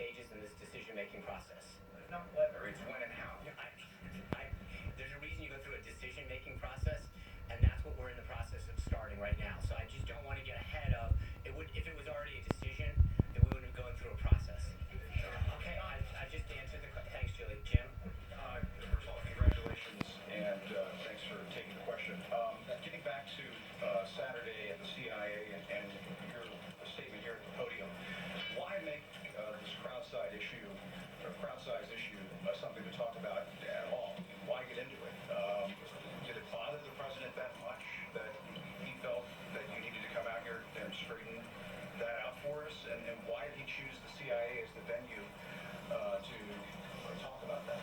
stages in this decision-making process. It's not whether, it's when and how. There's a reason you go through a decision-making process, and that's what we're in the process of starting right now. So I just don't want to get ahead of it. If it was already a decision, then we wouldn't have gone through a process. Okay, I just answered the question. Thanks, Julie. Jim? First of all, congratulations, and thanks for taking the question. Getting back to Saturday at the CIA and your statement here at the podium, why make this crowd size issue something to talk about at all? Why get into it? Did it bother the president that much that he felt that you needed to come out here and straighten that out for us? And why did he choose the CIA as the venue to talk about that?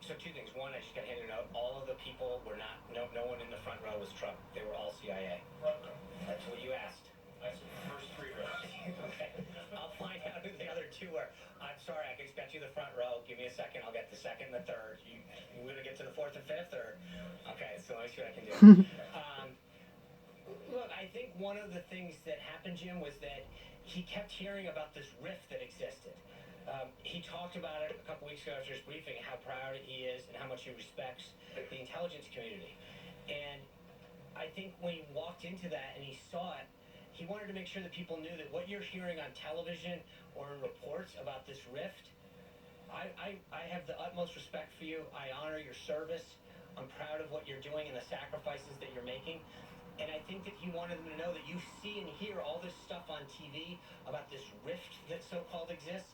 So two things. One, I just got handed out. All of the people were not. No one in the front row was Trump. They were all CIA. Front row. That's what you asked. I said the first three rows. Okay. I'll find out who the other two were. I'm sorry, I got you the front row. Give me a second. I'll get the second and the third. You going to get to the fourth and fifth, or? Okay, so let me see what I can do. Look, I think one of the things that happened, Jim, was that he kept hearing about this rift that existed. He talked about it a couple weeks ago after his briefing, how proud he is and how much he respects the intelligence community. And I think when he walked into that and he saw it, he wanted to make sure that people knew that what you're hearing on television or in reports about this rift, I have the utmost respect for you. I honor your service. I'm proud of what you're doing and the sacrifices that you're making. And I think that he wanted them to know that you see and hear all this stuff on TV about this rift that so-called exists.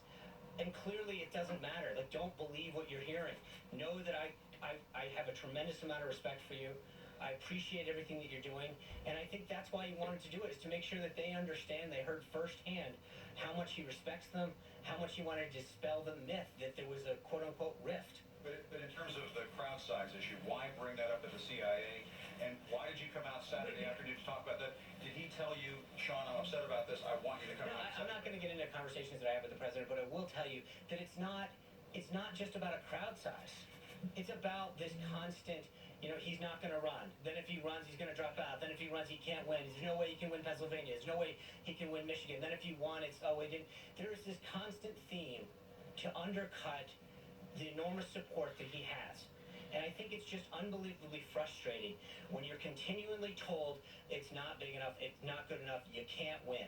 And clearly it doesn't matter. Like, don't believe what you're hearing. Know that I have a tremendous amount of respect for you. I appreciate everything that you're doing. And I think that's why he wanted to do it, is to make sure that they understand, they heard firsthand how much he respects them, how much he wanted to dispel the myth that there was a quote-unquote rift. But in terms of the crowd size issue, why bring that up at the CIA? And why did you come out Saturday afternoon to talk about that? Did he tell you, Sean, I'm upset about this, I want you to come out? I'm not going to get into conversations that I have with the president, but I will tell you that it's not just about a crowd size. It's about this constant, he's not going to run. Then if he runs, he's going to drop out. Then if he runs, he can't win. There's no way he can win Pennsylvania. There's no way he can win Michigan. Then if he won, it's, oh, he didn't. There is this constant theme to undercut the enormous support that he has. And I think it's just unbelievably frustrating when you're continually told it's not big enough, it's not good enough, you can't win.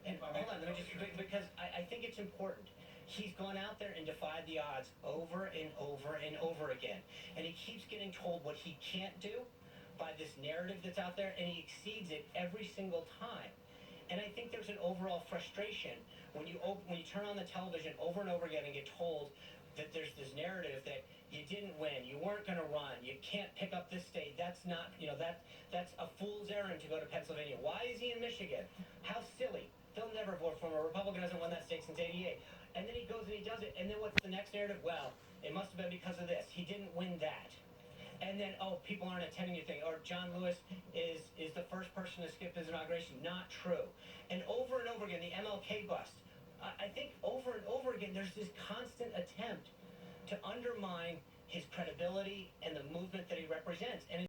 And hold on, let me just, because I think it's important. He's gone out there and defied the odds over and over and over again. And he keeps getting told what he can't do by this narrative that's out there, and he exceeds it every single time. And I think there's an overall frustration when you turn on the television over and over again and get told that there's this narrative that you didn't win, you weren't going to run, you can't pick up this state. That's not, that's a fool's errand to go to Pennsylvania. Why is he in Michigan? How silly. They'll never vote for him. A Republican hasn't won that state since '88. And then he goes and he does it. And then what's the next narrative? Well, it must have been because of this. He didn't win that. And then, oh, people aren't attending your thing. Or John Lewis is the first person to skip his inauguration. Not true. And over again, the MLK bust. I think over and over again, there's this constant attempt to undermine his credibility and the movement that he represents. And